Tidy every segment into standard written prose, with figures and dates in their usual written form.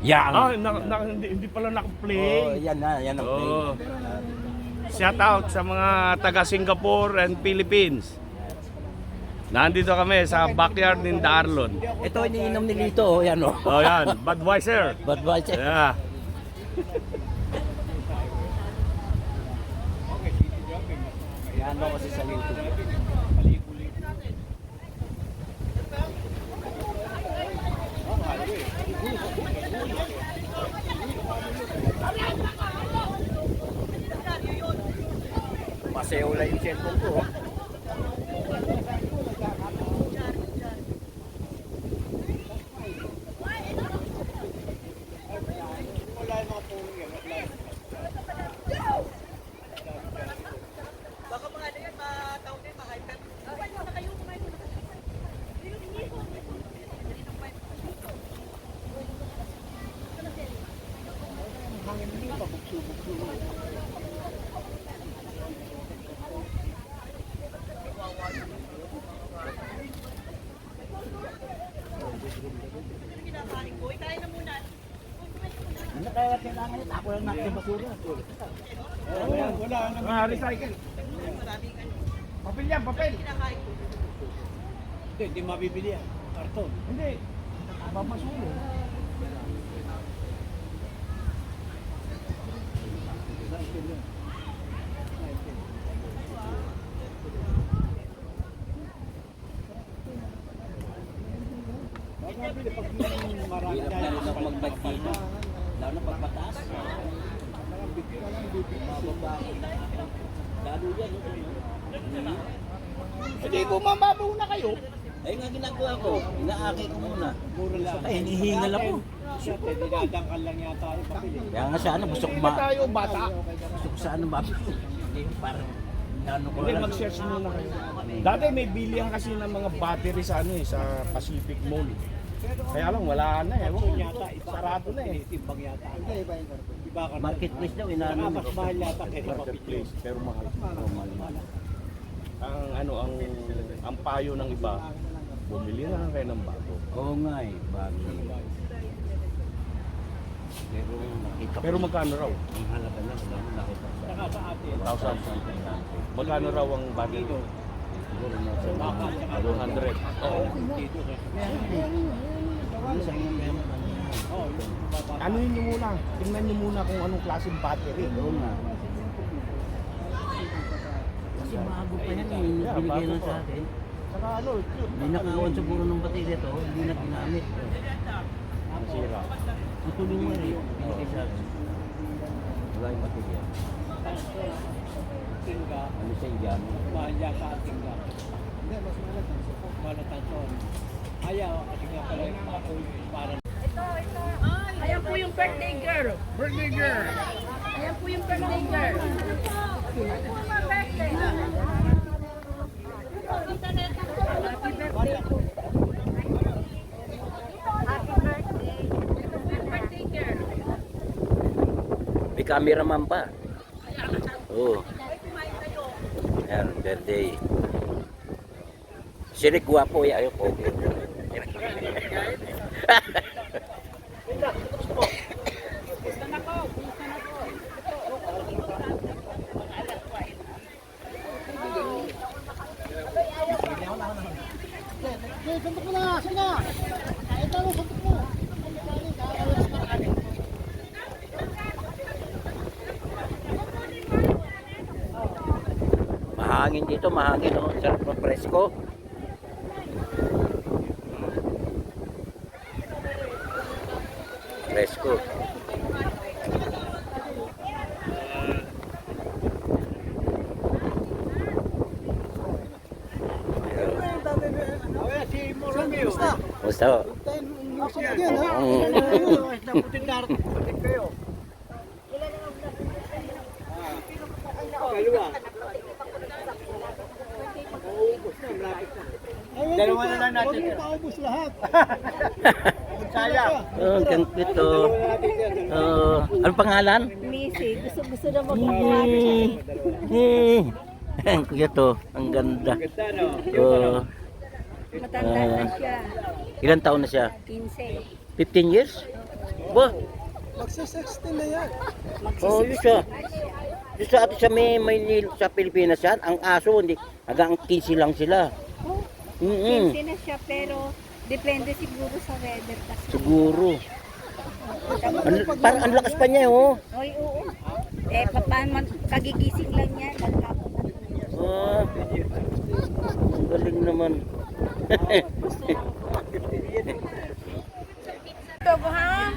Yan. Hindi pala Oh, naka-play. yan ang play. Oh. Shout out sa mga taga Singapore and Philippines. Nandito kami sa backyard ni Darlon. Ito iniinom ni Lito, oh, yan oh. Oh yan, Budweiser. Budweiser. Yeah. Yan ako kasi sa YouTube. Masayaw lang yung cellphone ko. Oh. Ano kaya kailangan ito? Ako lang natin basura. Wala nang recycle. Papel yan, papel. Hindi mabibili yan. Karton. Hindi. Babasulo. Hirap na rin ako mag-bike dito. Lalo na pag mataas. Lalo yan. Hindi po mababaw na kayo. Ay nga ginagawa ko. Inaaki ko muna. Ay hinihingal ako. Dinadangkal lang yata yung papel. Kaya nga sana gusto ko Hindi tayo bata. gusto ko sana mabili. Hindi parang ano ko Hindi, lang. mag-search muna kayo. Dati may bilihan kasi ng mga battery sa sa Pacific Mall. Kaya lang wala na eh. Yata, Sarado na eh. timbang yata. Iba ka na. Marketplace daw inaano. Mas mahal yata kaysa papel. Marketplace pero mahal. Ang payo ng iba, bumili na lang kayo ng bago. Oo nga eh. Bagay. Pero nakita ko. Pero magkano raw? Ang halaga niya. Wala mo nakita ko. Saka sa atin. 1,000. Magkano raw ang battery? Siguro na sa Baka, saka 200. Oo. dito. Minsan yung meron ano. Oo, yung baba. Ano yun nyo muna? Tingnan nyo muna kung anong klaseng battery. Oo nga. Kasi bago pa yan eh. Yeah, Binigay bago lang pa. sa atin. Saka ano, Hindi nakakawan siguro ng baterya to. Hindi na ginamit. masira. Tutulong mo rin. Binigay sa atin. Wala yung baterya. Tingga, Ano siya yan? mahal yata ang tingga. Hindi, mas malatan son. Ayaw, kasi nga pala yung parang Ayan po yung birthday girl. Birthday girl! Ayan po yung birthday girl. Birthday. Happy birthday. Birthday girl. May cameraman pa. Oo. Ayan, birthday. Sino guwapo ya? Ayun, pogi. Mahangin dito, mahangin oh. Sarap ng presko. Presko. si Moromeo. Basta oh. Kalwa. Dalawa na lang natin. Paubos lahat. Sayang. Oh, ang cute oh. Oh, ano pangalan? Missy, gusto na Ang cute oh, ang ganda. Ganda no? Oh, Matanda na siya. ilang taon na siya? 15. 15 years? Ba? Magsa-16 na yan. Oh, yun siya. Yung sa atin sa sa Pilipinas yan, ang aso, hindi, hanggang 15 lang sila. Hindi na siya, pero depende siguro sa weather kasi. Siguro. Parang ang lakas pa niya, oh. Oy, oo. Eh, paano kagigising lang niya, nagkapon na. Ah, ang galing naman. Ito ba ha?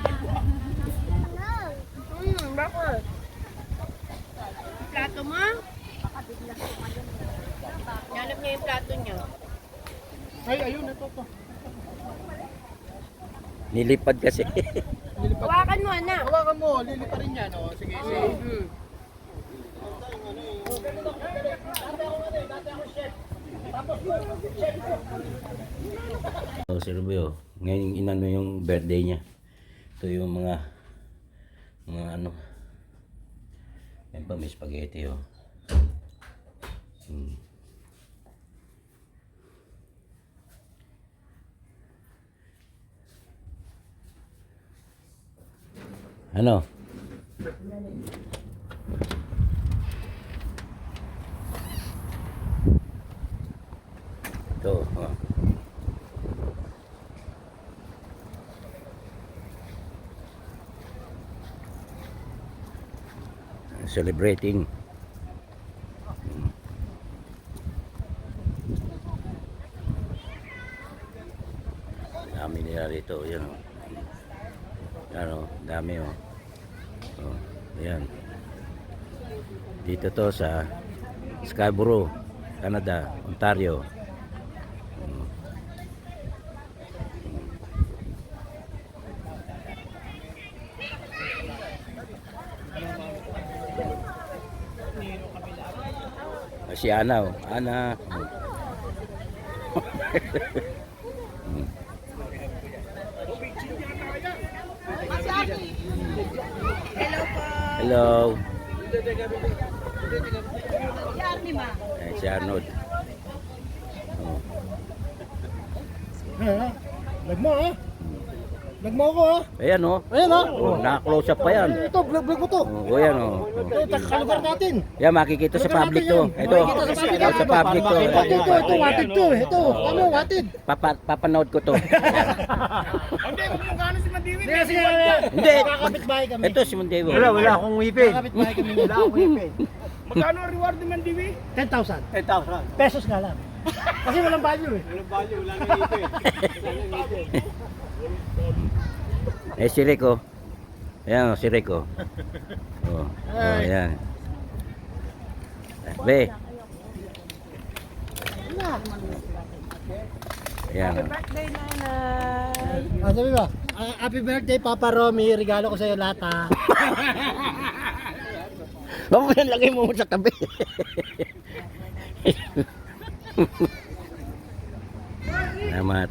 Bakit? Plato mo? Hanap niya yung plato niya. Ay, ayun, ito to. Nilipad kasi. Hawakan mo, anak. Hawakan mo, lili pa rin yan. Oh. Sige, sige. Oh, Sir Rubio, ngayon inano yung birthday niya. Ito yung mga ano. Yan pa, may spaghetti, oh. Ano? Ito, oh. Celebrating. Dami nila rito, yan oh. Yan oh, dami oh. Oh, ayan. Dito to sa Scarborough, Canada, Ontario. Si Ana, oh. Ana. Hello. Si Arnold. Oh. Lag mo, ha? Lag mo ako, ha? Ayan oh. Ayan, ha? Oh, naka-close up pa yan. Ito, vlog mo to. Oh, ayan oh. Ito, kalugar natin. Yan, makikita sa public to. Ito, sa public to. Ito, watid to. Ito, ano, watid. Papanood ko to. Hindi, kasi Hindi. kakapit-bahay kami. Ito si Mondevo. Wala akong ngipin. Kakapit-bahay kami. Wala akong ngipin. Magkano ang reward ni Mandiwi? 10,000. 10,000. Pesos nga lang. Kasi walang value eh. Walang value, wala nang ngipin. Eh si Rico. Ayan oh, si Rico. Oh, oh ayan. Be. Ayan oh. Birthday, nanay. Sabi ba? Happy birthday, Papa Romy. Regalo ko sa'yo lahat, ha? Huwag mo yan, lagay mo sa tabi. Salamat.